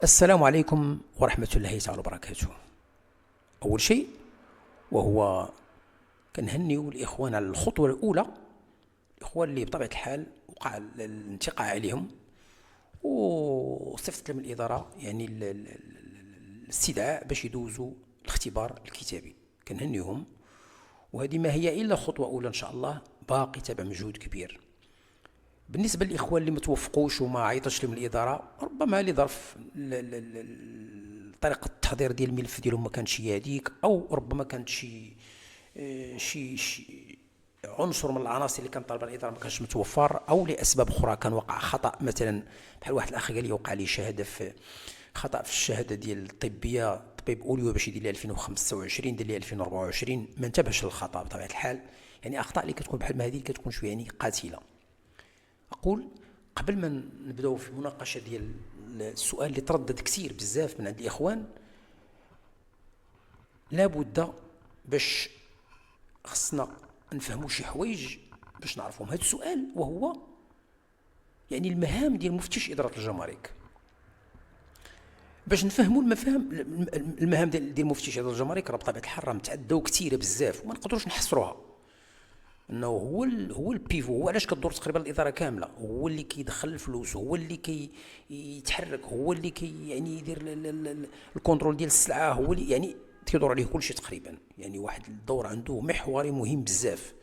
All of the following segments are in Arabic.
السلام عليكم ورحمة الله تعالى وبركاته. أول شيء وهو كنهنيو الإخوان على الخطوة الأولى، الإخوان اللي بطبيعة الحال وقع الانتقاء عليهم وصيفط لهم الإدارة يعني الاستدعاء باش يدوزوا الاختبار الكتابي. كنهنيهم، وهذه ما هي إلا خطوة أولى إن شاء الله، باقي تابع مجهود كبير. بالنسبة للإخوان اللي متوفقوش وما عيطش لهم الإدارة، ربما لظرف طريقة التحضير ديال الملف ديالهم ما كانتش هي هذيك، أو ربما كانت شي عنصر من العناصر اللي كان طالبها الإدارة ما كانش متوفر، أو لأسباب أخرى كان وقع خطأ. مثلا بحال واحد الأخ قال لي وقع لي شهادة في خطأ في الشهادة ديال الطبية، طبيب أوليو باش يدير لي 2025 دير لي 2024، ما انتبهش للخطأ بطبيعة الحال. يعني أخطاء اللي كتكون بحال ما هذه كتكون شوية يعني قاتلة. أقول قبل ما نبداو في المناقشة ديال السؤال اللي تردد كثير بزاف من عند الإخوان، لابد باش خصنا نفهموا شي حوايج باش نعرفوهم. هذا السؤال وهو يعني المهام ديال مفتش إدارة الجمارك. باش نفهموا المهام ديال مفتش إدارة الجمارك، راه بطبيعة الحال راه متعدة وكثيرة بزاف وما نقدروش نحصروها. انه هو البيفو، هو علاش كدور تقريبا الاداره كامله، هو اللي كيدخل الفلوس، هو اللي كيتحرك، هو اللي يعني يدير الكونترول ديال السلعه، هو اللي يعني تيدور عليه كل شيء تقريبا. يعني واحد الدور عنده محوري مهم بزاف.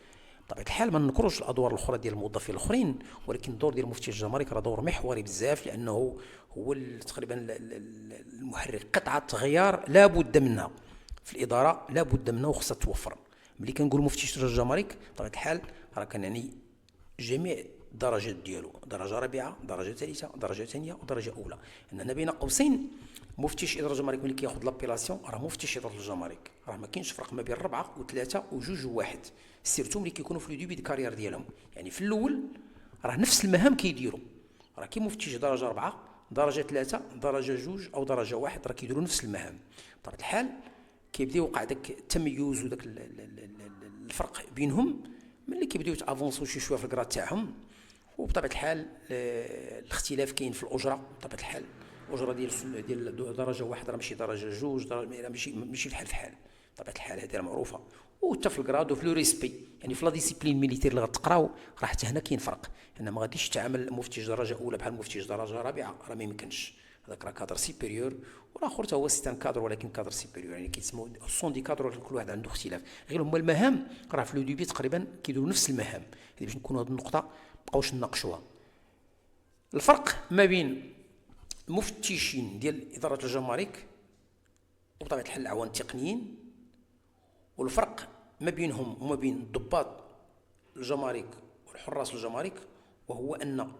بطبيعه الحال ما نكروش الادوار الاخرى ديال الموظفين الاخرين، ولكن الدور ديال مفتش الجمارك راه دور محوري بزاف، لانه هو تقريبا المحرك، قطعه غيار لا بد منها في الاداره، لا بد منها وخصها توفر. ملي كنقول مفتش الجمارك بطبيعه الحال راه كنعني جميع الدرجات ديالو، درجه رابعه، درجه ثالثه، درجه ثانيه ودرجه اولى. اننا بين قوسين مفتش اداره الجمارك ملي كياخذ لابيلاسيون راه مفتش اداره الجمارك، راه ما كاينش فرق ما بين ربعه وثلاثه وجوج وواحد، سيرتو ملي كيكونوا في لو ديبي دو كارير ديالهم. يعني في الاول راه نفس المهام كيديروا، راه كي مفتش درجه ربعه، درجه ثلاثه، درجه جوج او درجه واحد، راه كيديروا نفس المهام. بطبيعه الحال كيبدا يوقع داك التميز وداك الفرق بينهم ملي كيبداو يتافونسو شي شويه في الكراد تاعهم. وبطبيعه الحال الاختلاف كاين في الاجره. بطبيعه الحال الاجره ديال درجه واحد راه ماشي درجه جوج، راه ماشي بحال في حال. بطبيعه الحال هذه راه معروفه. وحتى في الكراد وفي لو ريسبي، يعني في لا ديسيبلين ميليتير اللي غتقراو راه حتى هنا كاين فرق. انا ما غاديش تعامل مفتش درجه اولى بحال مفتش درجه رابعه، راه ما يمكنش. هذاك راه كادر سيبيريور، والاخر حتى هو سيتان كادر ولكن كادر سيبيريور، يعني كيتسموا سون دي كادر، كل واحد عنده اختلاف. غير هما المهام راه في لو ديبي تقريبا كيديروا نفس المهام. هذه باش نكونوا هذه النقطه مابقاوش نناقشوها. الفرق ما بين المفتشين ديال اداره الجمارك وبطبيعه الحال العوان التقنيين، والفرق ما بينهم وما بين ضباط الجمارك والحراس الجمارك، وهو ان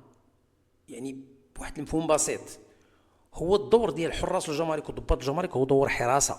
يعني بواحد المفهوم بسيط، هو الدور ديال حراس الجمارك وضباط الجمارك هو دور حراسه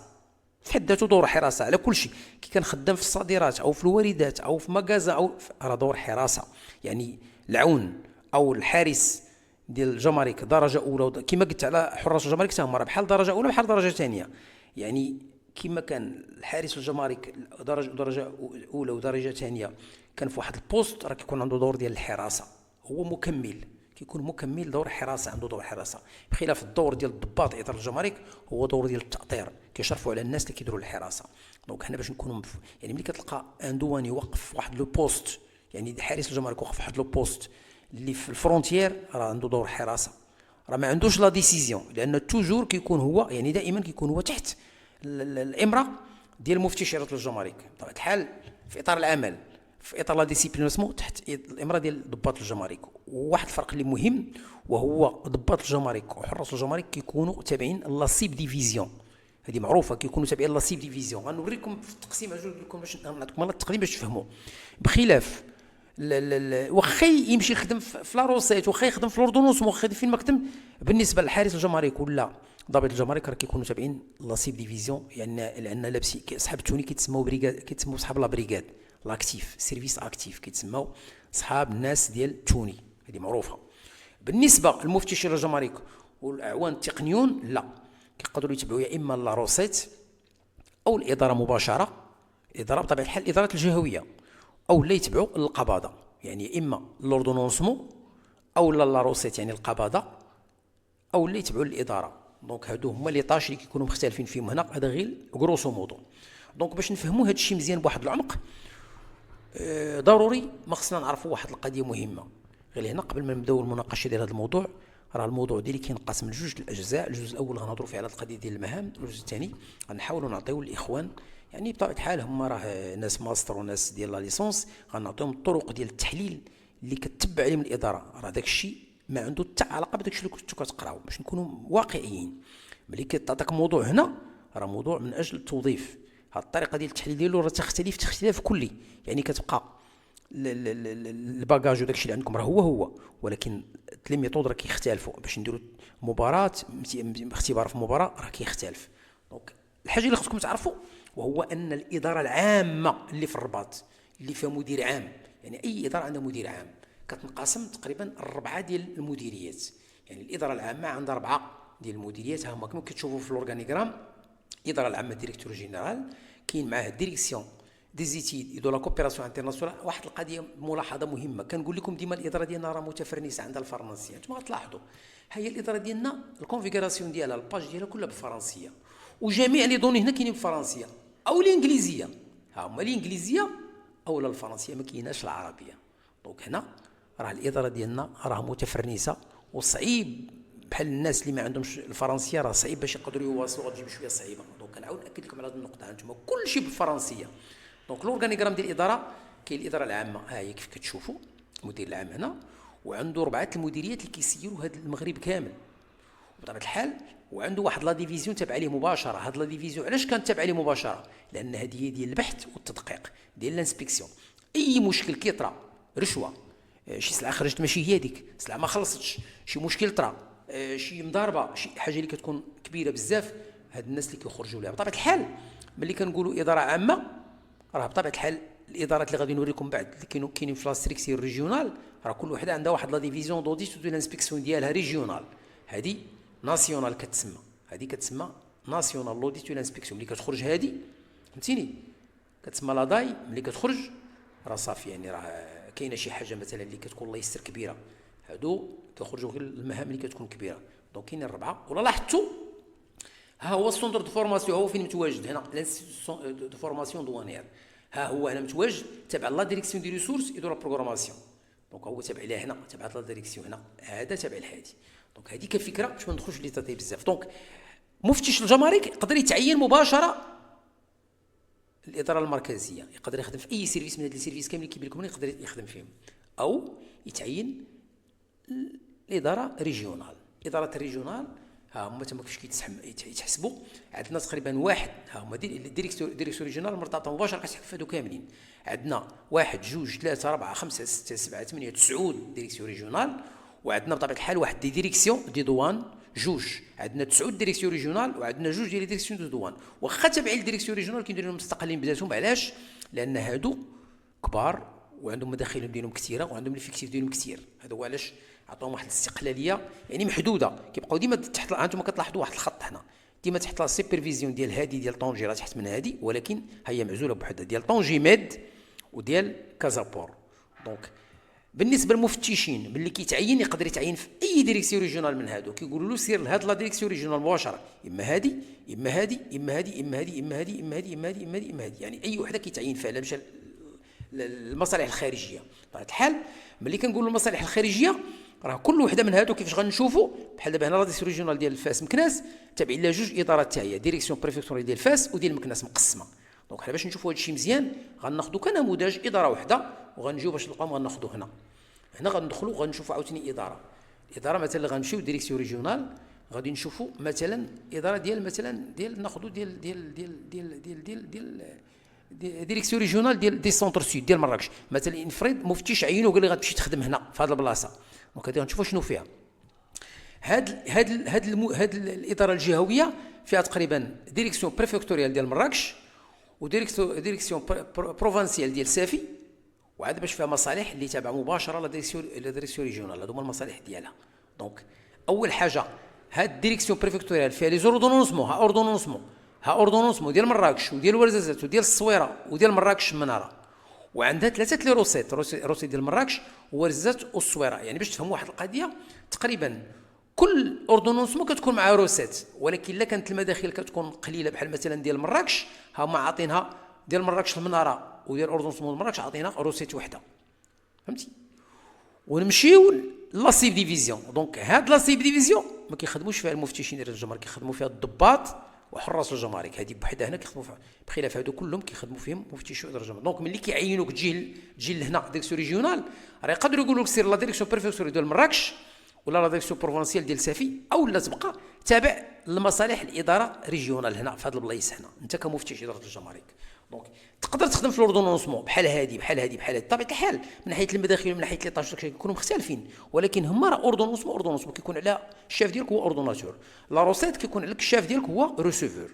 في حد ذاته، دور حراسه على كل شيء. كي كان خدام في الصادرات او في الواردات او في مغازا او راه دور حراسه. يعني العون او الحارس ديال الجمارك درجه اولى، كما قلت على حراس الجمارك حتى هما راه بحال درجه اولى بحال درجه ثانيه. يعني كما كان الحارس الجمارك درجه اولى ودرجه ثانيه كان في واحد البوست، راه كيكون عنده دور ديال الحراسه، هو مكمل، كيكون مكمل دور حراسه، عنده دور حراسه. بخلاف الدور ديال الضباط اداره الجمارك هو دور ديال التاطير، كيشرفوا على الناس اللي كيديروا الحراسه. دونك حنا باش نكونوا يعني ملي كتلقى ان دواني وقف واحد لو بوست، يعني حارس الجمارك وقف واحد لو بوست اللي في الفرونتيير، راه عنده دور حراسه، راه ما عندوش لا ديسيزيون، لان توجور كيكون هو يعني دائما كيكون هو تحت الامره ديال مفتش اداره الجمارك. بطبيعه الحال في اطار العمل، في اطار لا ديسيبلين اسمه تحت الامره ديال ضباط الجمارك. وواحد الفرق اللي مهم وهو ضباط الجمارك وحراس الجمارك كيكونوا تابعين لا سيب ديفيزيون، هذه معروفه، كيكونوا تابعين لا سيب ديفيزيون. غنوريكم في التقسيم، غنقول لكم باش نعطيكم التقديم باش تفهموا. بخلاف واخا يمشي يخدم في لا روسيت، واخا يخدم في الاردونوس، واخا فين ما خدم، بالنسبه للحارس الجمارك ولا ضابط الجمارك راه كيكونوا تابعين لا سيب ديفيزيون. يعني لان لابسين اصحاب التوني كيتسموا بريغاد، كيتسموا صحاب لا بريغاد لاكتيف، سيرفيس اكتيف كيتسموا صحاب الناس ديال توني، هذه معروفه. بالنسبه للمفتشين الجمارك والاعوان التقنيون لا، كيقدروا يتبعوا يا اما لا روسيت او الاداره مباشره، الاداره بطبيعه الحال الادارات الجهويه، او لا يتبعوا القباضه، يعني اما لوردونونسمون او لا روسيت يعني القباضه، او لا يتبعوا الاداره. دونك هادو هما لي طاش اللي كيكونوا مختلفين فيهم هنا، هذا غير غروسو مودو. دونك باش نفهموا هذا الشيء مزيان بواحد العمق، ضروري ما خصنا نعرفوا واحد القضيه مهمه. غير هنا قبل ما نبداو المناقشه ديال هذا الموضوع، راه الموضوع ديالي كينقسم لجوج الاجزاء. الجزء الاول غنهضروا فيه على القضيه ديال المهام، الجزء الثاني غنحاولوا نعطيو الاخوان يعني بطبيعه الحال هما راه ناس ماستر وناس ديال لا ليسونس، غنعطيهم الطرق ديال التحليل اللي كتبع عليهم الاداره. راه داك الشيء ما عنده حتى علاقه بداك الشيء اللي كنتو كتقراو، باش نكونوا واقعيين. ملي كتعطيك موضوع هنا راه موضوع من اجل التوظيف. هاد الطريقه ديال التحليل ديالو راه تختلف اختلاف كلي، يعني كتبقى الباجاج وداك الشيء اللي عندكم راه هو، ولكن لي ميثود راه كيختلفوا. باش نديروا مباراه اختبار في مباراه راه كيختلف. دونك الحاجه اللي خصكم تعرفوا وهو ان الاداره العامه اللي في الرباط اللي فيها مدير عام، يعني اي اداره عندها مدير عام، كتنقسم تقريبا 4 ديال المديريات. يعني الاداره العامه عندها 4 ديال المديريات، ها هما كما كتشوفوا في الاورغانيغرام. الاداره العامه ديريكتور جينيرال، كاين معاه ديريكسيون دي زيتيد دو لا كوبيراسيون انترناسيونال. واحد القضيه ملاحظه مهمه، كنقول لكم ديما الاداره ديالنا راه متفرنسه عندها الفرنسيه. انتم غتلاحظوا ها هي الاداره ديالنا الكونفيغوراسيون ديالها الباج ديالها كلها بالفرنسيه، وجميع لي دوني هنا كاينين بالفرنسيه او الانجليزيه. ها هما الانجليزيه او الفرنسيه، ما كايناش العربيه. دونك هنا راه الاداره ديالنا راه متفرنسه، وصعيب بحال الناس اللي ما عندهمش الفرنسيه راه صعيب باش يقدروا يواصلوا، غتجيب شويه صعيبه. دونك كنعاود ناكد لكم على هذه النقطه، انتم كلشي بالفرنسيه. دونك الاورغانيغرام ديال الاداره، كاين الاداره العامه ها هي كيف كتشوفوا، المدير العام هنا وعنده 4 المديريات اللي كيسيروا هذا المغرب كامل بطبيعه الحال، وعنده واحد لا ديفيزيون تابعه ليه مباشره. هاد لا ديفيزيون علاش كانت تابعه ليه مباشره؟ لان هذه هي ديال البحث والتدقيق ديال الانسبكسيون. اي مشكل كيطرا، رشوه، شي سلعه خرجت ماشي هي ديك، سلعه ما خلصتش، شي مشكل طرا، شي مضاربه، شي حاجه اللي كتكون كبيره بزاف، هاد الناس اللي كيخرجوا لها. بطبيعه الحال ملي كنقولوا اداره عامه، راه بطبيعه الحال الادارات اللي غادي نوريكم بعد اللي كاينين في لاستريكسيون ريجيونال، راه كل وحده عندها واحد لا ديفيزيون دوديت دو لانسبكسيون ديالها ريجيونال. هذه ناسيونال كتسمى، هذه كتسمى ناسيونال لوديت دو لانسبكسيون. ملي كتخرج هذه فهمتيني كتسمى لا داي، ملي كتخرج راه صافي، يعني راه كاينه شي حاجه مثلا اللي كتكون الله يستر كبيره، هادو كيخرجوا غير المهام اللي كتكون كبيره. دونك كاينين 4. ولا لاحظتوا ها هو السونتر دو فورماسيون، هو فين متواجد هنا، لانستيتيو دو فورماسيون دوانيير، ها هو هنا متواجد تابع لا ديريكسيون دي ريسورس اي دو لا بروغراماسيون. دونك هو تابع لها هنا، تابع لا ديريكسيون هنا، هذا تابع لهادي. دونك هذه كفكره باش ما ندخلوش لي تاطي بزاف. دونك مفتش الجمارك يقدر يتعين مباشره الاداره المركزيه، يقدر يخدم في اي سيرفيس من هاد السيرفيس كاملين كيبان لكم يقدر يخدم فيهم، او يتعين الاداره ريجيونال. اداره الريجيونال ها هما تما كيفاش يتحسبوا، عندنا تقريبا واحد، ها هما ديريكسيون ريجيونال مرتبطه مباشره كتحكم في هادو كاملين. عندنا 1 2 3 4 5 6 7 8 9 ديريكسيون ريجيونال، وعندنا بطبيعه الحال واحد دي ديريكسيون دي دوان 2. عندنا 9 ديريكسيون ريجيونال وعندنا 2 ديال ديريكسيون دو دوان. واخا تابعين للديريكسيون ريجيونال كيديروا مستقلين بذاتهم. علاش؟ لان هادو كبار وعندهم مداخل ديالهم كثيره وعندهم الفيكتيف ديالهم كثير. هذا هو علاش عطاهم واحد الاستقلاليه يعني محدوده. كيبقاو ديما تحت، انتم كتلاحظوا واحد الخط هنا ديما تحت لا سوبرفيزيون ديال هادي ديال طونجي، راه تحت من هادي، ولكن هي معزوله بوحدها ديال طونجي ميد وديال كازابور. دونك بالنسبه للمفتشين ملي كيتعين يقدر يتعين في اي ديريكسيون ريجيونال من هادو، كيقولوا له سير لهاد لا ديريكسيون ريجيونال مباشره، اما هادي اما هادي اما هادي اما هادي اما هادي اما هادي اما هادي اما هادي اما هادي، يعني اي وحده كيتعين فيها. لا مشى المصالح الخارجيه بطبيعه الحال. ملي كنقولوا المصالح الخارجيه راه كل وحده من هادو كيفاش غنشوفوا، بحال دابا هنا لا ديريكسيون ريجيونال ديال فاس مكناس تابعين لها 2 ادارات حتى هي، ديريكسيون بريفكتورال ديال فاس وديال مكناس مقسمه. دونك حنا باش نشوفوا هذا الشيء مزيان غناخذوا كنموذج اداره وحده وغنجيو باش نلقاو غناخذوا هنا غندخلوا غنشوفوا عاوتاني الاداره مثلا اللي غنمشيو ديريكسيون ريجيونال غادي نشوفوا مثلا اداره ديال مثلا ديال ناخذوا ديال ديريكسيون ريجيونال ديال سونتر سود ديال مراكش مثلا. نفرض مفتش عينو وقال لي غتمشي تخدم هنا في هذه البلاصه، دونك غادي نشوفوا شنو فيها. هاد الاداره الجهويه فيها تقريبا ديريكسيون بريفكتوريال ديال مراكش وديريكسيون بروفانسيال ديال سافي، وعاد باش فيها مصالح اللي تابعه مباشره لا ديريكسيون ريجيونال. هادو هما المصالح ديالها. دونك اول حاجه هاد الديريكسيون بريفكتوريال فيها لي زوردونونسمون، ها اوردونونسمون ديال مراكش وديال ورزازات وديال الصويره وديال مراكش المناره، وعندها 3 لي روسيت ديال مراكش وورزازات والصويره. يعني باش تفهموا واحد القضيه، تقريبا كل اوردونونسمون كتكون مع روسيت، ولكن الا كانت المداخل كتكون قليله بحال مثلا ديال مراكش، هما عاطينها ديال مراكش المناره وديال اوردونونسمون مراكش عاطينها روسيت وحده، فهمتي. ونمشيو لاسيب ديفيزيون. دونك هاد لاسيب ديفيزيون ما كيخدموش فيها المفتشين ديال الجمارك، كيخدموا فيها الضباط وحراس الجمارك، هذه بوحدها هنا كيخدموا فيها، بخلاف هادو كلهم كيخدموا فيهم مفتشين ديال الجمارك. دونك ملي كيعينوك تجي لهنا ديريكسيون ريجيونال، راه يقدروا يقولوا لك سير لا ديريكسيون بريفكتور ديال مراكش ولا لا ديريكسيون بروفونسيال ديال سافي، او لا تبقى تابع لمصالح الاداره ريجيونال هنا في هاد البلايص هنا انت كمفتش اداره الجمارك. دونك تقدر تخدم في الاوردونونسمون بحال هادي بحال هادي بحال هادي، بطبيعه الحال من ناحيه المداخل ومن ناحيه لي طاج كيكونوا مختلفين، ولكن هما راه اوردونونسمون كيكون على الشاف ديالك هو اوردوناتور، لا روسيت كيكون عليك الشاف ديالك هو ريسيفور.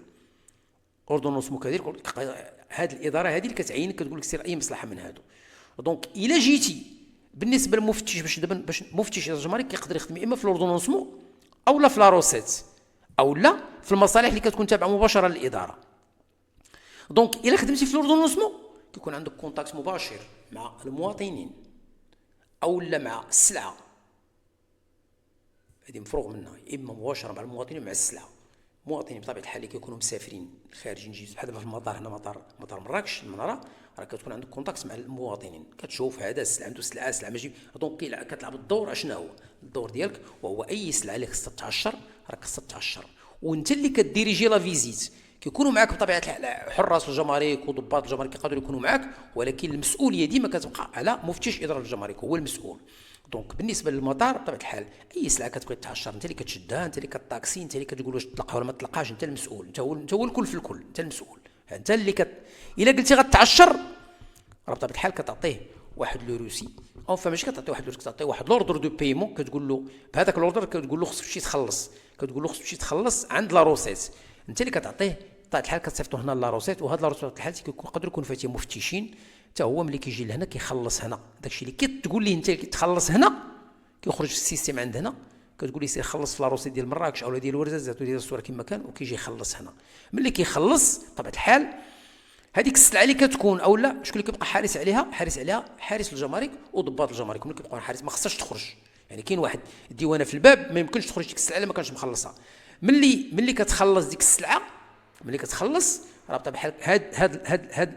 اوردونونسمون كذلك هاد الاداره هذه اللي كتعينك كتقول لك سير اي مصلحه من هادو. دونك الا جيتي بالنسبه للمفتش باش مفتش الجمارك كيقدر يخدم اما في الاوردونونسمون او لا في لا روسيت او لا في المصالح اللي كتكون تابعه مباشره للاداره. دونك الا خدمتي في الاوردونونسمون كيكون عندك كونتاكت مباشر مع المواطنين او لا مع السلعه، هذه مفروغ منها، اما مباشره مع المواطنين مع السلعه. المواطنين بطبيعه الحال اللي كيكونوا مسافرين خارجين جيت بحال في المطار هنا مطار مراكش المناره، راه كتكون عندك كونتاكت مع المواطنين، كتشوف هذا السلعه عنده سلعه ماشي. دونك كتلعب الدور اشنا هو الدور ديالك، وهو اي سلعه اللي خصها تعشر راه خصها تعشر، وانت اللي كديريجي لا فيزيت. كيكونوا معك بطبيعه الحال حراس الجمارك وضباط الجمارك يقدروا يكونوا معك، ولكن المسؤوليه ديما كتبقى على مفتش اداره الجمارك، هو المسؤول. دونك بالنسبه للمطار بطبيعه الحال اي سلعه كتبغي تحشر انت اللي كتشدها، انت اللي كطاكسي، انت اللي كتقول واش تطلقها ولا ما تطلقهاش، انت المسؤول، انت هو الكل في الكل، انت المسؤول، انت اللي الا قلتي غتعشر راه بطبيعه الحال كتعطيه واحد لو روسي، او ماشي كتعطيه واحد لوروسي، كتعطيه واحد لوردر دو بايمون، كتقول له بهذاك لوردر كتقول له خصك تمشي تخلص، كتقول له خصك تمشي تخلص عند لا روسيت، انت اللي كتعطيه بطبيعه الحال كتصيفطوا هنا لا روسيت. وهاد لا روسيت بطبيعه الحال يقدر يكون فيها مفتشين، حتى هو ملي كيجي لهنا كيخلص هنا داكشي اللي كتقول ليه انت اللي كتخلص هنا، كيخرج في السيستم عند هنا، كتقول لي سير خلص في لا روسيت ديال مراكش او ديال ورزازات وديال الصوره كما كان، وكيجي يخلص هنا. ملي كيخلص بطبيعه الحال هذيك السلعه اللي كتكون او لا شكون اللي كيبقى حارس عليها حارس الجمارك وضباط الجمارك، ملي كيبقاو حارس ما خصهاش تخرج، يعني كاين واحد الديوانه في الباب ما يمكنش تخرج ديك السلعه الا ما كانش مخلصها. ملي كتخلص ديك السلعه، ملي كتخلص راه بطبيعه الحال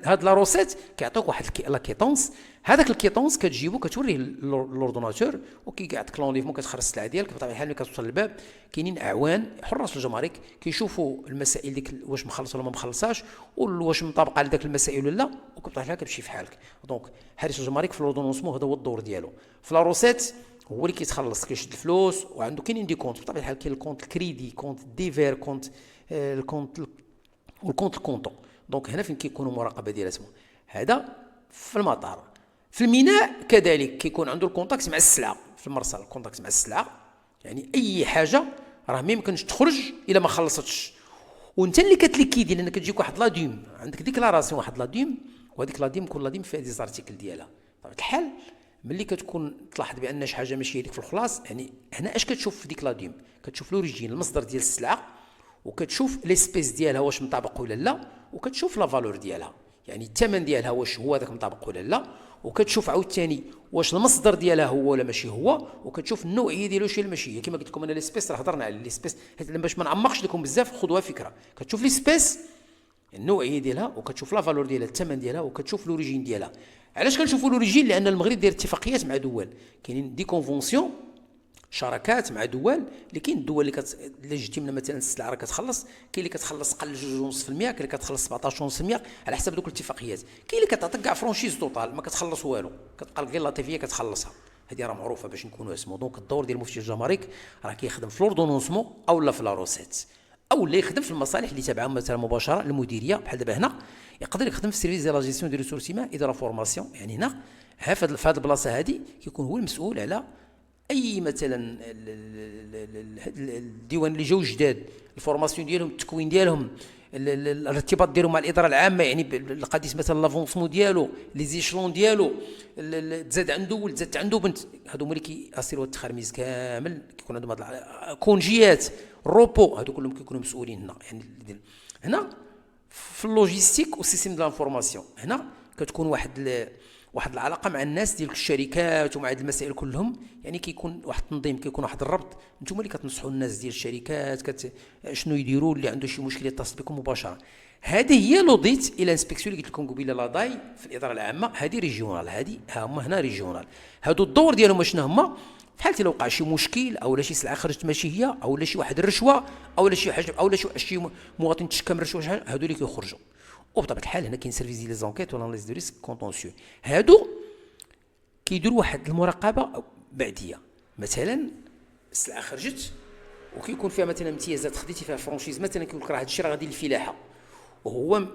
هاد لا روسيت كيعطيوك واحد لا كيطونس، هذاك الكيطونس كتجيبو كتوريه لوردوناتور وكيعطيك لونليفمون، كتخرج السلعه ديالك. بطبيعه الحال ملي كتوصل للباب كاينين اعوان حراس الجمارك كيشوفوا المسائل ديك واش مخلص ولا ما مخلصاش، واش مطابقه على داك المسائل ولا لا، وبطبيعه الحال كتمشي في حالك. دونك حارس الجمارك في الاوردونونسمون هذا هو الدور ديالو. في لا روسيت هو اللي كيتخلص، كيشد الفلوس، وعنده كاينين دي كونت بطبيعه الحال، كاين الكونت الكريدي، كونت ديفير، كونت الكونت والكونت الكونطون. دونك هنا فين كيكونوا مراقبه ديالاتهم، هذا في المطار. في الميناء كذلك كيكون عنده الكونتاكت مع السلعه، في المرسل الكونتاكت مع السلعه، يعني اي حاجه راه ما يمكنش تخرج الا ما خلصتش، وانت اللي كتليكيدي، لان كتجيك واحد لا دوم، عندك ديكلاراسيون واحد لا دوم، وهذيك لا دوم كل لا دوم فيها دي زارتيكل ديالها. بطبيعه الحال ملي كتكون تلاحظ بان شي حاجه ماشي هذيك في الخلاص، يعني هنا اش كتشوف في ديك لا دوم؟ كتشوف لوريجين المصدر ديال السلعه، وكتشوف ليسبيس ديالها واش مطابق ولا لا، وكتشوف لا فالور ديالها، يعني الثمن ديالها واش هو داك مطابق ولا لا، وكتشوف عاوتاني واش المصدر ديالها هو ولا ماشي هو، وكتشوف النوعيه ديالو شي ماشي هي. كما قلت لكم انا ليسبيس راه هضرنا على ليسبيس باش ما نعمقش لكم بزاف، خذوها فكره. كتشوف ليسبيس النوعيه ديالها، وكتشوف لا فالور ديالها الثمن ديالها، وكتشوف لوريجين ديالها. علاش كنشوفوا لوريجين؟ لان المغرب داير اتفاقيات مع دول، كاينين دي كونفونسيون شراكات مع دول، اللي كاين الدول اللي جيتي من مثلا السلعه راه كتخلص، كاين اللي كتخلص قل 2.5%، كاين اللي كتخلص 17.5% على حسب دوك الاتفاقيات، كاين اللي كتعطيك كاع فرونشيز توتال ما كتخلص والو، كتبقى غير لاتيفيه كتخلصها، هذه راه معروفه باش نكونوا اسمو. دونك الدور ديال مفتش الجمارك راه كيخدم في لوردونونسمون او لا في لا روسيت، او اللي يخدم في المصالح اللي تابعه مثلا مباشره المديريه، بحال دابا هنا يقدر يخدم في السيرفيس ديال لا جيستيون دي ريسورس هيومان اي دو لا فورماسيون. يعني هنا في هذه البلاصه هذه كيكون هو المسؤول على اي مثلا الديوان اللي جاو جداد، الفورماسيون ديالهم، التكوين ديالهم، الارتباط ديالهم مع الاداره العامه، يعني القديس مثلا لافونسمون ديالو، لي زيشلون ديالو، تزاد عنده ولد، تزاد عنده بنت، هادو هما اللي كيأسيروا التخرميز كامل، كيكون عندهم هاد كونجيات، روبو، هادو كلهم كيكونوا مسؤولين هنا. يعني هنا في اللوجيستيك والسيستيم دو لانفورماسيون هنا كتكون واحد العلاقه مع الناس ديال الشركات ومع هاد المسائل كلهم، يعني كيكون واحد التنظيم، كيكون واحد الربط. نتوما اللي كتنصحوا الناس ديال الشركات شنو يديروا، اللي عنده شي مشكل يتصل بكم مباشره. هذه هي لوديت الى انسبكسيون اللي قلت لكم قبيله لاضاي في الاداره العامه، هذه ريجيونال، هذه ها هما هنا ريجيونال. هادو الدور ديالهم شنو هما؟ بحال لو وقع شي مشكل، او لا شي سلعه خرجت ماشي هي، او لا شي واحد الرشوه، او لا شي حاجه، او لا شي مواطن تشكى من رشوه، شحال هادو اللي كيخرجوا. وبطبيعه الحال هنا كاين سيرفيس ديال لي زونكيت ولا اناليز دو ريسك كونتونسيو، هادو كيديروا واحد المراقبه بعديه. مثلا السلعه خرجت وكيكون فيها مثلا امتيازات، خديتي فيها فرونشيز مثلا، كيقول لك راه هذا الشيء راه غادي للفلاحه، وهو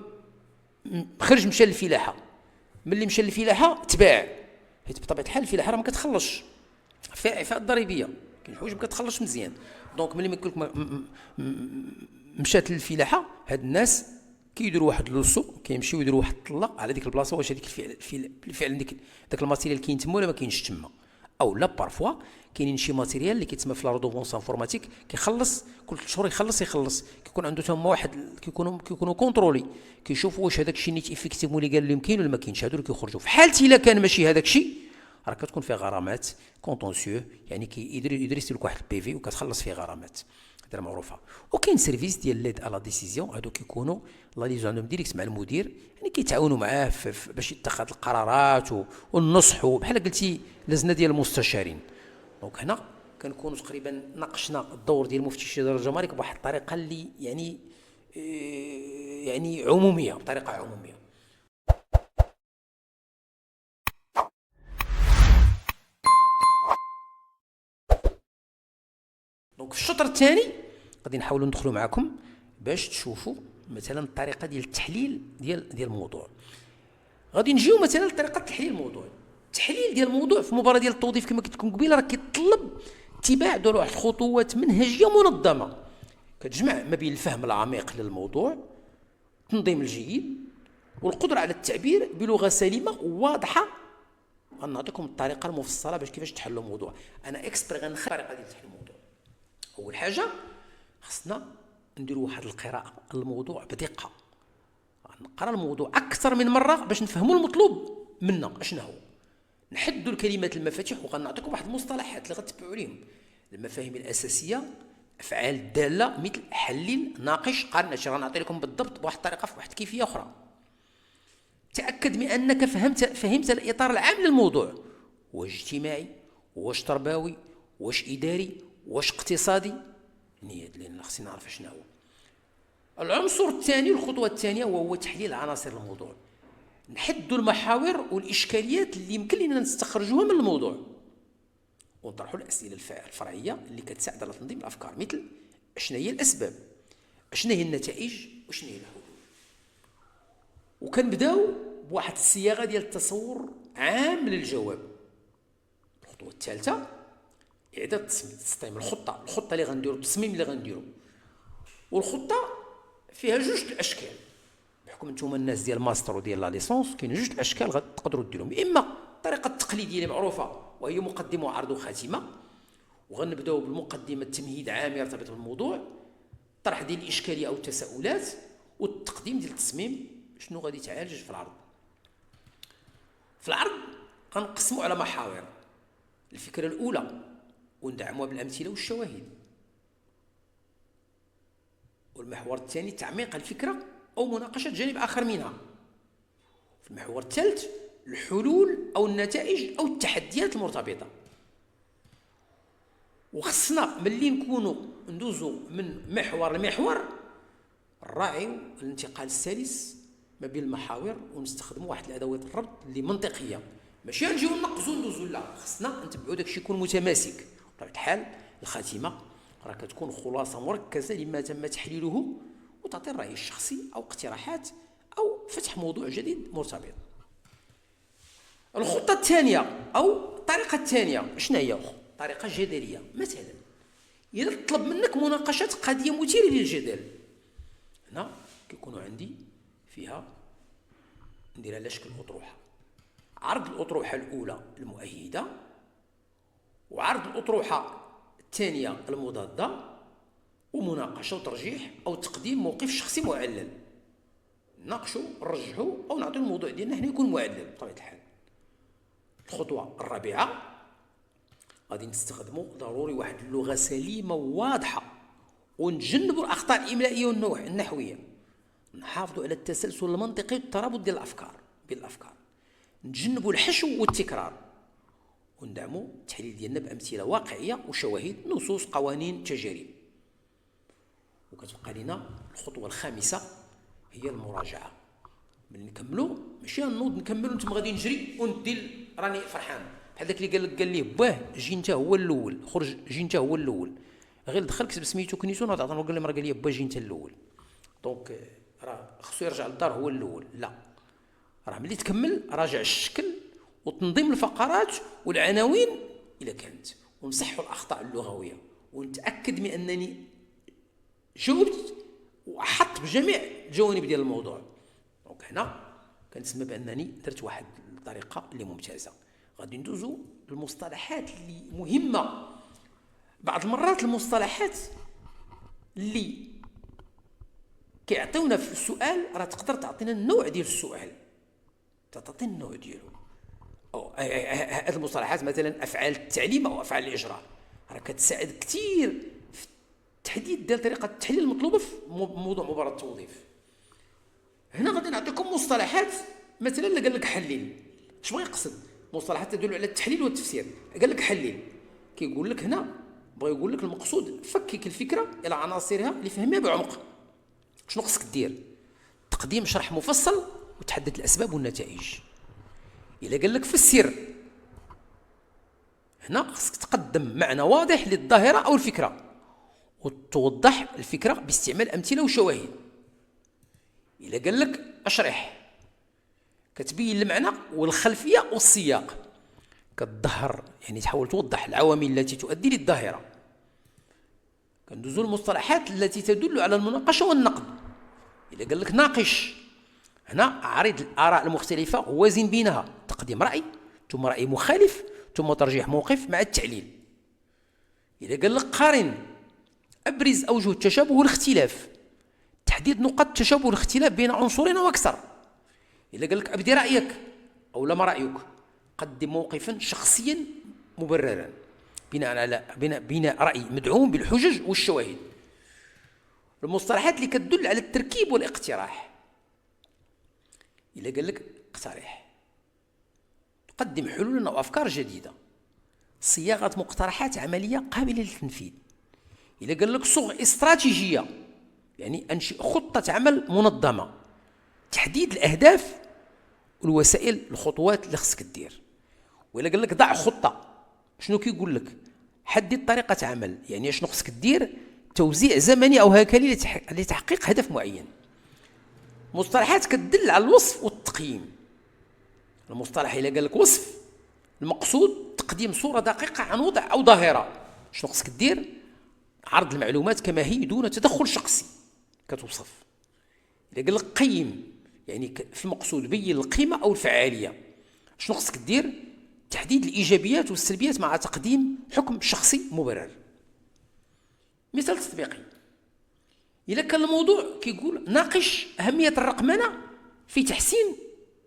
خرج مشى للفلاحه، ملي مشى للفلاحه تباع، حيت بطبيعه الحال الفلاحه راه ما كتخلصش فيها اعفاء الضريبيه، كاين حوايج ما كتخلصش مزيان. دونك ملي ما يقول لك مشات للفلاحه، هاد الناس كيديروا واحد لوسو، كيمشيو يديروا واحد الطله على ديك البلاصه، واش هذيك الفعل داك الماتيريال كاين تما ولا ما كاينش تما. او لا بارفوا كاينين شي ماتيريال اللي كيتسمى في لا رودوفونس انفورماتيك، كيخلص كل 3 شهور، يخلص كيكون عنده تما واحد، كيكونوا كونترولي، كيشوفوا واش هذاك الشيء نيت افيكتيفمون اللي قال لهم كاين ولا ما كاينش. هادو اللي كيخرجوا في حالتي الا كان ماشي هذاك الشيء، راه كتكون فيه غرامات كونتونسيو، يعني كيقدر يدير لك واحد البي في وكتخلص فيه غرامات، هذا معروفه. وكاين سيرفيس ديال ليد الا ديسيزيون، هادو كيكونوا الله ليزو عندهم ديريكت مع المدير، يعني كيتعاونوا معاه باش يتخذ القرارات والنصح، بحال قلتي لجنه ديال المستشارين. دونك هنا كنكونوا تقريبا ناقشنا الدور ديال مفتش اداره الجمارك بواحد الطريقه اللي يعني عموميه، بطريقه عموميه. دونك في الشطر الثاني غادي نحاولوا ندخلوا معكم باش تشوفوا مثلا الطريقه ديال التحليل ديال الموضوع. غادي نجيو مثلا لطريقه تحليل الموضوع. التحليل ديال الموضوع في مباراه ديال التوظيف كما قلت لكم قبيله، راه كيتطلب اتباع ديال واحد الخطوات منهجيه منظمه، كتجمع ما بين الفهم العميق للموضوع، التنظيم الجيد، والقدره على التعبير بلغه سليمه وواضحه. غنعطيكم الطريقه المفصله باش كيفاش تحلوا الموضوع. انا اكسبري غنخرج الطريقه ديال تحليل الموضوع. اول حاجه خصنا نديروا واحد القراءه الموضوع بدقه، نقرا الموضوع اكثر من مره باش نفهموا المطلوب منا اشنا هو، نحدوا الكلمات المفاتيح، وغنعطيكم واحد المصطلحات اللي غتبعوا عليهم. المفاهيم الاساسيه، افعال الداله مثل حلل، ناقش، قارن، اش غنعطي لكم بالضبط بواحد الطريقه في واحد الكيفيه اخرى. تاكد من انك فهمت الاطار العام للموضوع، واش اجتماعي، واش تربوي، واش اداري، واش اقتصادي، لان خصنا نعرف شنو هو. العنصر الثاني، الخطوه الثانيه، وهو تحليل عناصر الموضوع. نحدوا المحاور والاشكاليات اللي يمكن لنا نستخرجوها من الموضوع، ونطرحوا الاسئله الفرعيه اللي كتساعد على تنظيم الافكار، مثل اشنا هي الاسباب، اشنا هي النتائج، واشنا هي الحلول. وكنبداو بواحد الصياغه ديال التصور عام للجواب. الخطوه الثالثه اعداد التصميم، الخطه اللي غنديروا، التصميم اللي غنديروا. والخطه فيها جوج الاشكال، بحكم نتوما الناس ديال الماستر وديال لا ليسونس، كاين جوج الاشكال غتقدروا ديروهم. اما الطريقه التقليديه اللي معروفه، وهي مقدمه وعرض وخاتمه، وغنبداو بالمقدمه، التمهيد عام يرتبط بالموضوع، طرح ديال الاشكاليه او التساؤلات، والتقديم ديال التصميم شنو غادي يتعالج في العرض. في العرض غنقسموا على محاور. الفكره الاولى وندعموها بالامثله والشواهد، والمحور الثاني تعميق الفكره او مناقشه جانب اخر منها. في المحور الثالث الحلول او النتائج او التحديات المرتبطه. وخصنا ملي نكونوا ندوزوا من محور لمحور، نراعيو الانتقال السلس ما بين المحاور، ونستخدموا واحد الادوات الربط اللي منطقيه، ماشي نجيو نقزوا ندوزوا، لا، خصنا نتبعوا داكشي يكون متماسك. بطبيعه الحال الخاتمه راه كتكون خلاصه مركزه لما تم تحليله، وتعطي الراي الشخصي او اقتراحات او فتح موضوع جديد مرتبط. الخطه الثانيه او الطريقه الثانيه شنو هي؟ طريقه جدليه. مثلا اذا طلب منك مناقشه قضيه مثيره للجدل، هنا كيكونوا عندي فيها نديرها على شكل اطروحه. عرض الاطروحه الاولى المؤيده، وعرض الاطروحه الثانيه المضاده، ومناقشه وترجيح او تقديم موقف شخصي معلل. نناقشوا، نرجحوا، او نعطيو الموضوع ديالنا حنا يكون معلل بطبيعه الحال. الخطوة الرابعة غادي نستخدموا ضروري واحد اللغة سليمة وواضحة، ونتجنبوا الأخطاء الإملائية والنحوية، نحافظوا على التسلسل المنطقي والترابط ديال الأفكار بين الأفكار، نتجنبوا الحشو والتكرار، وندعموا التحليل ديالنا بأمثلة واقعية وشواهد، نصوص، قوانين، تجارب. وكتبقى لنا الخطوة الخامسة هي المراجعة. ملي نكملوا ماشي نوض نكملوا نتوما غادي نجري وندير راني فرحان بحال داك اللي قال ليه باه جي انت هو الاول، خرج جي انت هو الاول، غير دخل كتب سميتو كنيسون وتعطينا قال لي راه قال لي باه جي انت الاول، دونك راه خصو يرجع للدار هو الاول. لا، راه ملي تكمل راجع الشكل وتنظيم الفقرات والعناوين الا كانت، ونصحوا الاخطاء اللغويه، ونتاكد من انني جاوبت وحط بجميع الجوانب ديال الموضوع. دونك هنا كنسمى بانني درت واحد الطريقه اللي ممتازه. غادي ندوزو المصطلحات اللي مهمه. بعض المرات المصطلحات اللي كيعطيونا في السؤال راه تقدر تعطينا النوع ديال السؤال، تعطينا النوع ديالو. هذه المصطلحات مثلا افعال التعليم او افعال الاجراء راه كتساعد كثير في التحديد ديال طريقه التحليل المطلوبه في موضوع مباراه التوظيف. هنا غادي نعطيكم مصطلحات مثلا اللي قال لك حلل، اش بغى يقصد؟ مصطلحات تدل على التحليل والتفسير. قال لك حلل، كيقول لك هنا بغى يقول لك المقصود فكك الفكره الى عناصرها لفهمها بعمق. شنو خصك دير؟ تقديم شرح مفصل وتحدد الاسباب والنتائج. الا قال لك فسر، هنا خصك تقدم معنى واضح للظاهره او الفكره وتوضح الفكره باستعمال امثله وشواهد. الا قال لك اشرح، كتبين المعنى والخلفيه والسياق، كتظهر يعني تحاول توضح العوامل التي تؤدي للظاهره. كندوزو المصطلحات التي تدل على المناقشه والنقد. الا قال لك ناقش، هنا عرض الاراء المختلفه ووازن بينها، تقديم راي ثم راي مخالف ثم ترجيح موقف مع التعليل. اذا قال لك قارن، ابرز اوجه التشابه والاختلاف، تحديد نقاط التشابه والاختلاف بين عنصرين واكثر. اذا قال لك ابدي رايك او لا ما رايك، قدم موقفا شخصيا مبررا بناء على بناء راي مدعوم بالحجج والشواهد. المصطلحات اللي كتدل على التركيب والاقتراح، اذا قال لك اقترح، تقدم حلولا او افكار جديده، صياغه مقترحات عمليه قابله للتنفيذ. اذا قال لك صغ استراتيجيه، يعني انشئ خطه عمل منظمه، تحديد الاهداف والوسائل الخطوات اللي خصك دير. وإلا قال لك ضع خطه، شنو كيقول لك؟ حدد طريقه عمل، يعني شنو خصك دير، توزيع زمني او هيكلي لتحقيق هدف معين. مصطلحات كتدل على الوصف والتقييم. المصطلح الا قال لك وصف، المقصود تقديم صوره دقيقه عن وضع او ظاهره. شنو خصك دير؟ عرض المعلومات كما هي دون تدخل شخصي، كتوصف. الا قال لك قيم، يعني في المقصود بين القيمه او الفعاليه. شنو خصك دير؟ تحديد الايجابيات والسلبيات مع تقديم حكم شخصي مبرر. مثال تطبيقي، إذا كان الموضوع كيقول ناقش أهمية الرقمنة في تحسين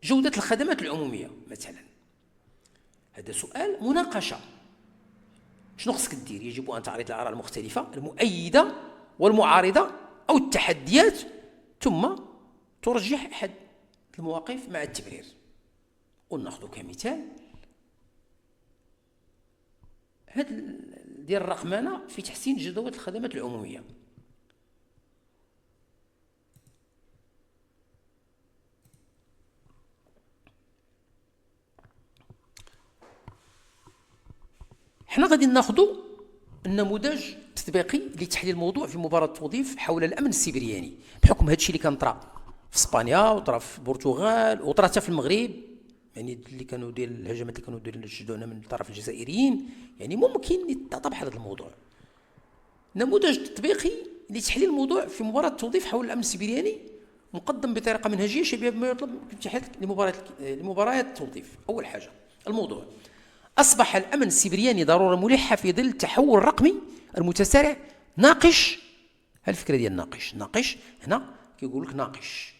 جودة الخدمات العمومية مثلا، هذا سؤال مناقشة. شنو خصك دير؟ يجب أن تعرض الآراء المختلفة المؤيدة والمعارضة أو التحديات، ثم ترجح أحد المواقف مع التبرير. وناخذ كمثال هذا ديال الرقمنة في تحسين جودة الخدمات العمومية. حنا غادي ناخذوا النموذج التطبيقي لتحليل الموضوع في مباراة التوظيف حول الامن السيبراني، بحكم هذا الشيء اللي كان طرا في اسبانيا وطرا في البرتغال وطرا حتى في المغرب، يعني اللي كانوا ديال الهجمات اللي كانوا دايرين شدونا من طرف الجزائريين، يعني ممكن يتطبق هذا الموضوع. نموذج تطبيقي لتحليل الموضوع في مباراة التوظيف حول الامن السيبراني مقدم بطريقه منهجيه شبيهه بما يطلب في الاتحاد لمباريات التوظيف. اول حاجه الموضوع: أصبح الأمن السيبراني ضرورة ملحة في ظل التحول الرقمي المتسارع. ناقش، هالفكرة ديال ناقش هنا كيقول لك ناقش،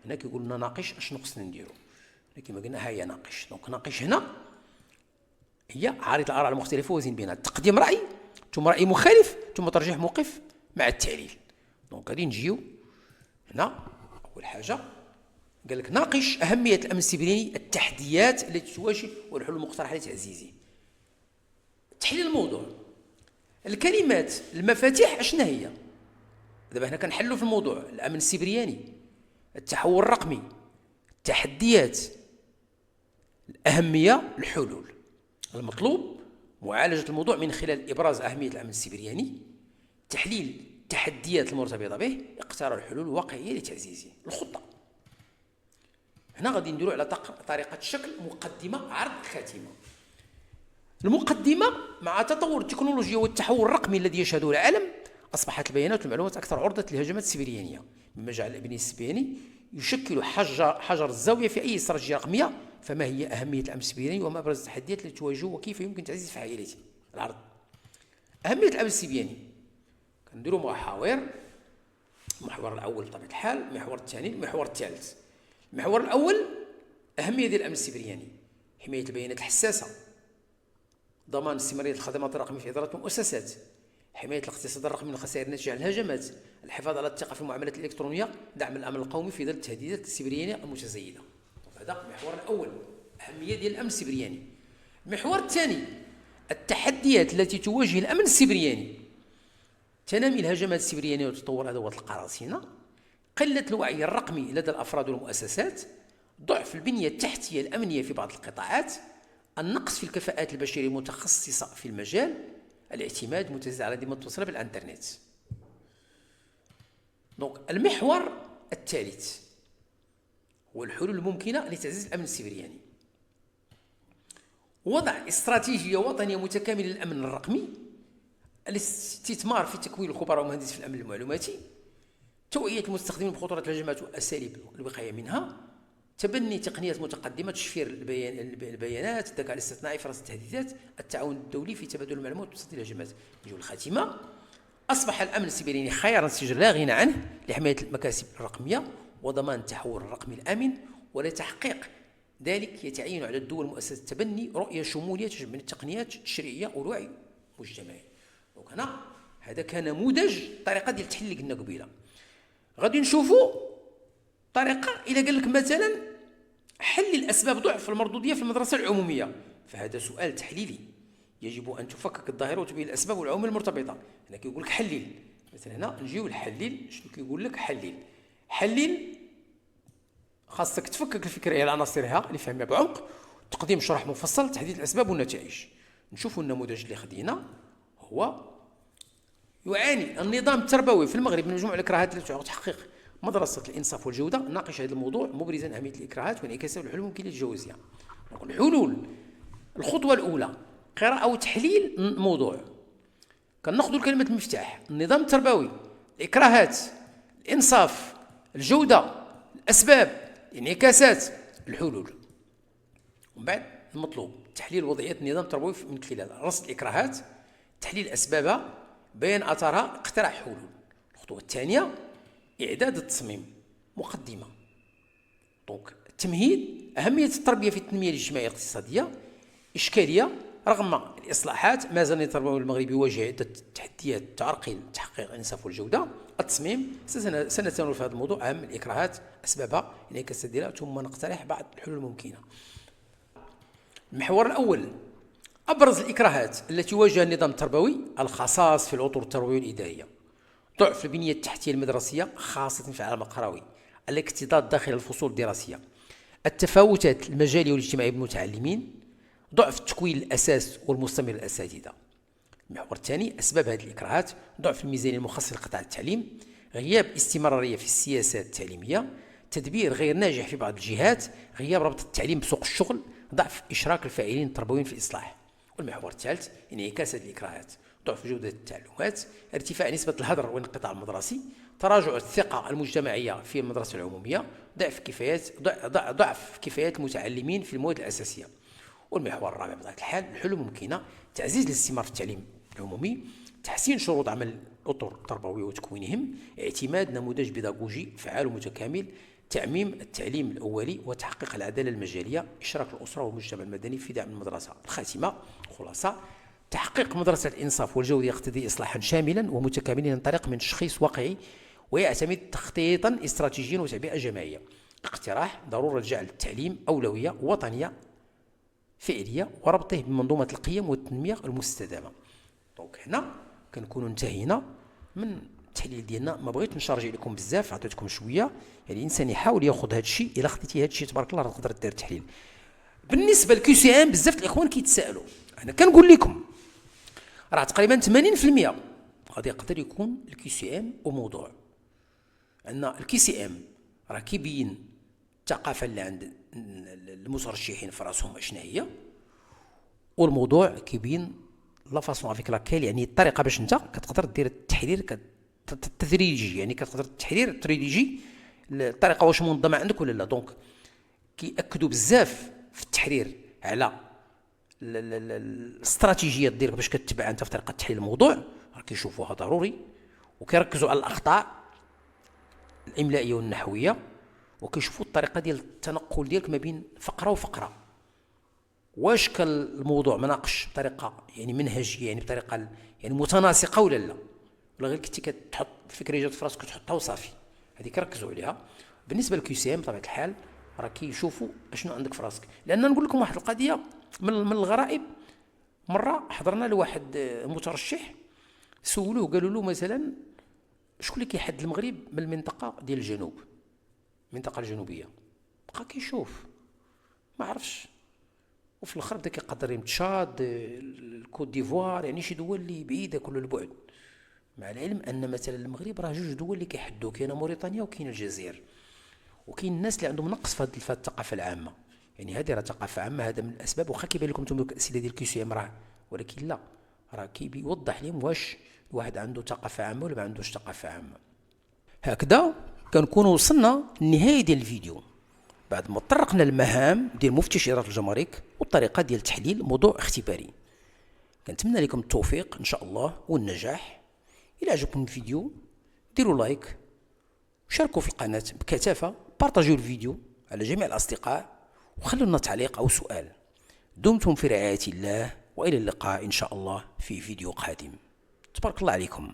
هنا كيقول لنا ناقش اشنو خصنا نديرو، كما قلنا ها هي ناقش. دونك ناقش هنا هي عارض الآراء المختلفة وزين بينها، تقديم رأي ثم رأي مخالف ثم ترجيح موقف مع التعليل. دونك غادي نجيو هنا. أول حاجة قال لك ناقش أهمية الأمن السيبراني، التحديات التي تواجه والحلول المقترحة لتعزيزه. تحليل الموضوع، الكلمات المفاتيح اشنا هي؟ دابا هنا كنحلوا في الموضوع الأمن السيبراني، التحول الرقمي، التحديات، الأهمية، الحلول. المطلوب معالجة الموضوع من خلال إبراز أهمية الأمن السيبراني، تحليل التحديات المرتبطة به، اقتراح الحلول الواقعية لتعزيزه. الخطة هنا غادي نديروا على طريقة شكل مقدمة عرض خاتمة. المقدمة: مع تطور التكنولوجيا والتحول الرقمي الذي يشهده العالم، أصبحت البيانات والمعلومات أكثر عرضة للهجمات السيبرانية، مما جعل الأمن السيبراني يشكل حجر الزاوية في أي استراتيجية رقمية. فما هي أهمية الأمن السيبراني وما أبرز التحديات التي تواجهه وكيف يمكن تعزيز فعاليته؟ العرض. أهمية الأمن السيبراني كنديروا محاور. المحور الأول بطبيعة الحال، المحور الثاني، المحور الثالث. المحور الأول: أهمية ديال الأمن السيبراني، حماية البيانات الحساسة، ضمان استمرارية الخدمات الرقمية في إدارة المؤسسات، حماية الاقتصاد الرقمي من الخسائر الناتجة عن الهجمات، الحفاظ على الثقة في المعاملات الإلكترونية، دعم الأمن القومي في ظل التهديدات السيبرانية المتزايدة. هذا المحور الأول، أهمية ديال الأمن السيبراني. المحور الثاني: التحديات التي تواجه الأمن السيبراني، تنامي الهجمات السيبرانية وتطور أدوات القراصنة، قلة الوعي الرقمي لدى الأفراد والمؤسسات، ضعف البنية التحتية الأمنية في بعض القطاعات، النقص في الكفاءات البشرية المتخصصة في المجال، الاعتماد المتزايد على الخدمات المتصلة بالإنترنت. دونك المحور الثالث هو الحلول الممكنة لتعزيز الأمن السيبراني. وضع استراتيجية وطنية متكاملة للأمن الرقمي، الاستثمار في تكوين الخبراء والمهندسين في الأمن المعلوماتي، توعية المستخدمين بخطورة الهجمات وأساليب الوقاية منها، تبني تقنيات متقدمة تشفير البيانات، الذكاء الاصطناعي في رصد التهديدات، التعاون الدولي في تبادل المعلومات وتصدي الهجمات. نجيو الخاتمة: أصبح الأمن السيبراني خيارا استراتيجيا لا غنى عنه لحماية المكاسب الرقمية وضمان التحول الرقمي الآمن، ولتحقيق ذلك يتعين على الدول والمؤسسات تبني رؤية شمولية تجمع التقنيات التشريعية والوعي المجتمعي. دونك هنا هذا كان نموذج الطريقة ديال التحليل اللي قلنا قبيله. غادي نشوفوا طريقة إذا قال لك مثلا حل الأسباب ضعف المردودية في المدرسة العمومية، فهذا سؤال تحليلي، يجب أن تفكك الظاهرة وتبين الأسباب والعوامل المرتبطة. هنا كيقول لك حلل، مثلا هنا نجيو لحلل، شنو كيقول لك؟ حلل خاصك تفكك الفكرة على عناصرها اللي فهمها بعمق، تقديم شرح مفصل، تحديد الأسباب والنتائج. نشوفوا النموذج اللي خدينا هو: يعاني النظام التربوي في المغرب من مجموعة الإكراهات التي تعوق تحقيق مدرسة الإنصاف والجودة. ناقش هذا الموضوع مبرزا أهمية الإكراهات وانعكاسها والحلول الممكنة لتجاوزها. الحلول: الخطوة الأولى قراءة وتحليل الموضوع. كناخذوا الكلمة المفتاح: النظام التربوي، الإكراهات، الإنصاف، الجودة، الأسباب، الانعكاسات، الحلول. ومن بعد المطلوب تحليل وضعية النظام التربوي من خلال رصد الإكراهات، تحليل أسبابها، بيان أثرها، اقتراح حلول. الخطوة الثانية إعداد التصميم. مقدمة. دونك التمهيد: أهمية التربية في التنمية الاجتماعية الاقتصادية. إشكالية: رغم الإصلاحات ما زال التربوي المغربي يواجه عدة تحديات تعرقل تحقيق الإنصاف والجودة. التصميم: سنتناول في هذا الموضوع أهم الإكراهات، أسبابها، انعكاسات ديالها، ثم نقترح بعض الحلول الممكنة. المحور الأول: أبرز الإكراهات التي يواجهها النظام التربوي، الخصاص في الأطر التربوية والإدارية، ضعف البنية التحتية المدرسية خاصة في العالم القروي، الاكتظاظ داخل الفصول الدراسية، التفاوتات المجالية والاجتماعية بالمتعلمين، ضعف التكوين الأساس والمستمر الأساتذة. المحور الثاني: أسباب هذه الإكراهات، ضعف الميزانية المخصصة لقطاع التعليم، غياب استمرارية في السياسات التعليمية، تدبير غير ناجح في بعض الجهات، غياب ربط التعليم بسوق الشغل، ضعف إشراك الفاعلين التربويين في الإصلاح. والمحور الثالث: انعكاس هذه الإكراهات، ضعف جودة التعلمات، ارتفاع نسبة الهدر والانقطاع المدرسي، تراجع الثقة المجتمعية في المدرسة العمومية، ضعف كفايات المتعلمين في المواد الأساسية. والمحور الرابع بطبيعة الحال: الحلول الممكنة، تعزيز الاستثمار في التعليم العمومي، تحسين شروط عمل الأطر التربوية وتكوينهم، اعتماد نموذج بيداغوجي فعال ومتكامل، تعميم التعليم الأولي وتحقيق العدالة المجالية، إشراك الأسرة والمجتمع المدني في دعم المدرسة. الخاتمة خلاصة: تحقيق مدرسة الإنصاف والجودة يقتضي إصلاحا شاملا ومتكاملا ينطلق من تشخيص واقعي ويعتمد تخطيطا استراتيجيا وتعبئة جماعية. اقتراح: ضرورة جعل التعليم أولوية وطنية فعلية وربطه بمنظومة القيم والتنمية المستدامة. دونك هنا كنكونوا انتهينا من التحليل ديالنا. ما بغيت نشارجي عليكم بزاف، عطيتكم شويه، يعني الانسان يحاول ياخذ هذا الشيء. الا خديتي هذا الشيء تبارك الله راه تقدر دير التحليل. بالنسبه للكي سي ام بزاف الاخوان كيتسائلوا، انا كنقول لكم راه تقريبا 80% غادي يقدر يكون الكي سي ام وموضوع ان الكي سي ام راه كيبين الثقافه اللي عند المترشحين في راسهم اشنا هي، والموضوع كيبين لا فاسون افيك لاكيل، يعني الطريقه باش انت كتقدر دير التحرير التدريجي، يعني كتقدر التحرير التدريجي الطريقه واش منظمه عندك ولا لا. دونك كيأكدوا بزاف في التحرير على الاستراتيجيات ديالك باش كتبع انت في طريقه تحليل الموضوع، راه كيشوفوها ضروري، وكيركزوا على الاخطاء الاملائيه والنحويه، وكيشوفوا الطريقه ديال التنقل ديالك ما بين فقره وفقره. واش كان الموضوع مناقش بطريقه يعني منهجيه، يعني بطريقه يعني متناسقه ولا لا، ولا غير كنتي كتحط الفكره جات في راسك كتحطها وصافي. هذه كركزوا عليها. بالنسبه للكيو سي ام بطبيعه الحال راه كيشوفوا اشنو عندك في راسك. لان نقول لكم واحد القضيه من الغرائب، مره حضرنا لواحد مترشح سولوه قالوا له مثلا شكون اللي كيحد المغرب من المنطقه ديال الجنوب، المنطقه الجنوبيه، بقى كيشوف ما عرفش، وفي الاخر بدا كيقدر تشاد الكوت ديفوار، يعني شي دول اللي بعيده كل البعد، مع العلم ان مثلا المغرب راه جوج دول اللي كيحدوا، كاينه موريتانيا وكاين الجزائر، وكاين الناس اللي عندهم نقص في هذه الثقافه العامه. يعني هذه راه ثقافه عامه، هذا من الاسباب. واخا كيبان لكم انتم الاسئله ديال الكي سي ام راه، ولكن لا، راه كيوضح لهم واش الواحد عنده ثقافه عامه ولا ما عندوش ثقافه عامه. هكذا كنكونوا وصلنا للنهايه ديال الفيديو بعد ما طرقنا المهام ديال مفتش اداره الجمارك والطريقه ديال تحليل موضوع اختباري. كنتمنى لكم التوفيق ان شاء الله والنجاح. الى عجبكم الفيديو ديروا لايك، شاركوا في القناه بكثافه، بارطاجيو الفيديو على جميع الاصدقاء، وخلوا لنا تعليق او سؤال. دمتم في رعايه الله، والى اللقاء ان شاء الله في فيديو قادم. تبارك الله عليكم.